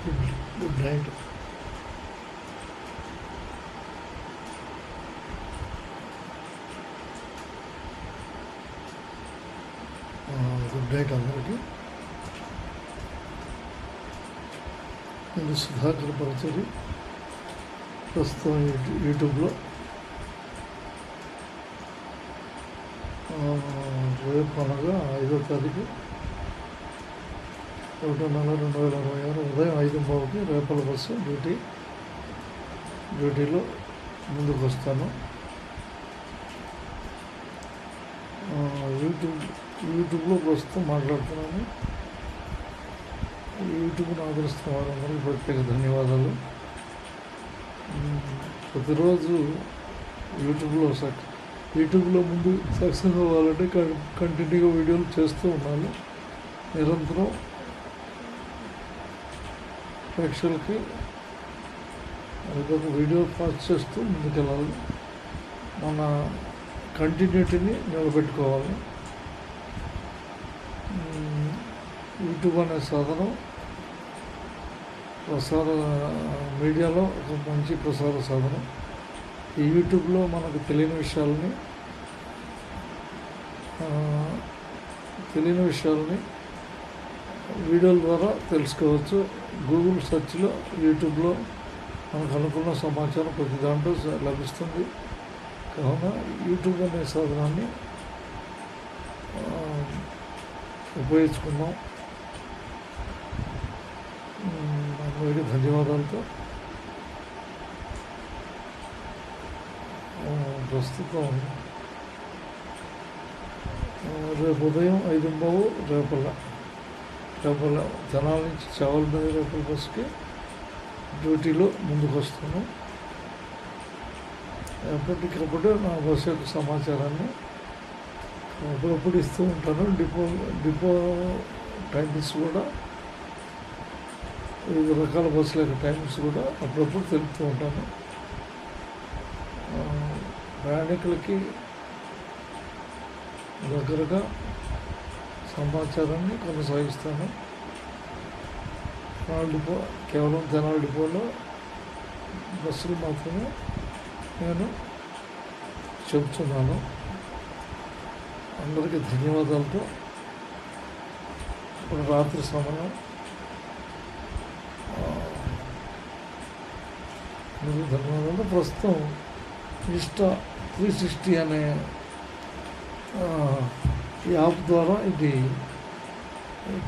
Good night. Good night అందరికీ. నేను సుధాకర్ పరచూరి, ప్రస్తుతం యూట్యూబ్లో రేపు అనగా 5వ తారీఖు 1/4/2026 ఉదయం 5:30కి రేపల బస్సు డ్యూటీలో ముందుకు వస్తాను. యూట్యూబ్లో ప్రస్తుతం మాట్లాడుతున్నాను. యూట్యూబ్ను ఆదరిస్తున్న వారందరికీ ప్రత్యేక ధన్యవాదాలు. ప్రతిరోజు యూట్యూబ్లో ముందు సక్సెస్ అవ్వాలంటే కంటిన్యూగా వీడియోలు చేస్తూ ఉన్నాను. నిరంతరం ప్రేక్షకులకి ఒక వీడియో పాస్ చేస్తూ ముందుకెళ్ళాలి. మన కంటిన్యూటీని నిలబెట్టుకోవాలి. యూట్యూబ్ అనే సాధనం మీడియాలో ఒక మంచి ప్రసార సాధనం. ఈ యూట్యూబ్లో మనకు తెలియని విషయాలని వీడియోల ద్వారా తెలుసుకోవచ్చు. గూగుల్ సెర్చ్లో యూట్యూబ్లో మనకు అనుకున్న సమాచారం ప్రతి దాంట్లో లభిస్తుంది. కావున యూట్యూబ్ అనే సాధనాన్ని ఉపయోగించుకున్నాం. అందరికీ ధన్యవాదాలతో ప్రస్తుతం రేపు ఉదయం 5:30 రేపల జనాల నుంచి చావల మీద రేపల బస్సుకి డ్యూటీలో ముందుకు వస్తున్నాం. ఎప్పటికప్పుడు నా బస్సు యొక్క సమాచారాన్ని అప్పుడప్పుడు ఇస్తూ ఉంటాను. డిపో టైమింగ్స్ కూడా, వివిధ రకాల బస్సుల యొక్క టైమింగ్స్ కూడా అప్పుడప్పుడు తెలుపుతూ ఉంటాను. ప్రయాణికులకి దగ్గరగా సమాచారాన్ని కొనసాగిస్తాను. కేవలం తెనాలి డిపోలో బస్సులు మాత్రమే నేను చెబుతున్నాను. అందరికీ ధన్యవాదాలతో ఇప్పుడు రాత్రి సమయం ధన్యవాదాలు. ప్రస్తుతం ఇన్స్టా 360 అనే యాప్ ద్వారా ఇది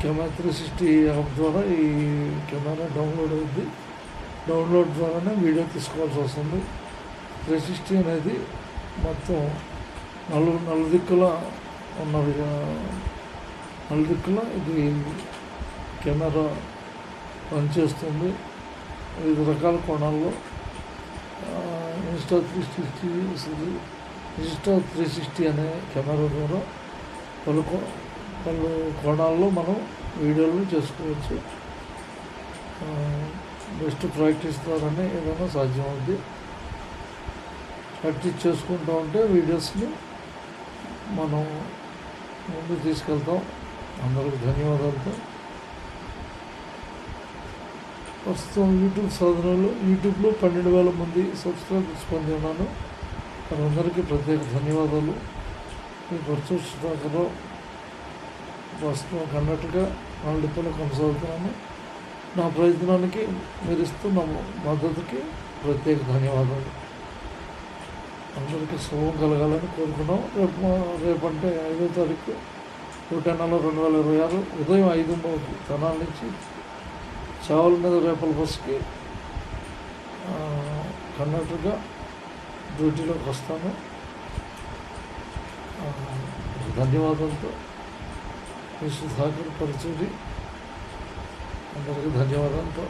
కెమెరా 360 యాప్ ద్వారా ఈ కెమెరా డౌన్లోడ్ అవుతుంది. డౌన్లోడ్ ద్వారానే వీడియో తీసుకోవాల్సి వస్తుంది. 360 అనేది మొత్తం నలుదిక్కుల ఇది కెమెరా పనిచేస్తుంది. వివిధ రకాల కోణాల్లో ఇన్స్టా 360 అనే కెమెరా ద్వారా పలు కోణాల్లో మనం వీడియోలు చేసుకోవచ్చు. బెస్ట్ ప్రాక్టీస్ ద్వారానే ఏదైనా సాధ్యమవుతుంది. ప్రాక్టీస్ చేసుకుంటూ ఉంటే వీడియోస్ని మనం ముందు తీసుకెళ్తాం. అందరికి ధన్యవాదాలతో ప్రస్తుతం యూట్యూబ్ సాధనాలు యూట్యూబ్లో 12,000 మంది సబ్స్క్రైబర్స్ పొంది ఉన్నాను. వారందరికీ ప్రత్యేక ధన్యవాదాలు. మీ పరచూరి సుధాకర్రావు ప్రస్తుతం కన్నట్టుగా నా డిపోలో కొనసాగుతున్నాను. నా ప్రయత్నానికి మీరు ఇస్తున్న మద్దతుకి ప్రత్యేక ధన్యవాదాలు. అందరికీ శుభం కలగాలని కోరుకున్నాం. రేపంటే 5వ తారీఖు 1/4/2026 ఉదయం 5:30కి తెనాలి నుంచి చావల మీద రేపల బస్సుకి కండక్టర్గా డ్యూటీలోకి వస్తాను. ధన్యవాదాలతో మీ సుధాకర్ పరచూరి. అందరికీ ధన్యవాదాలతో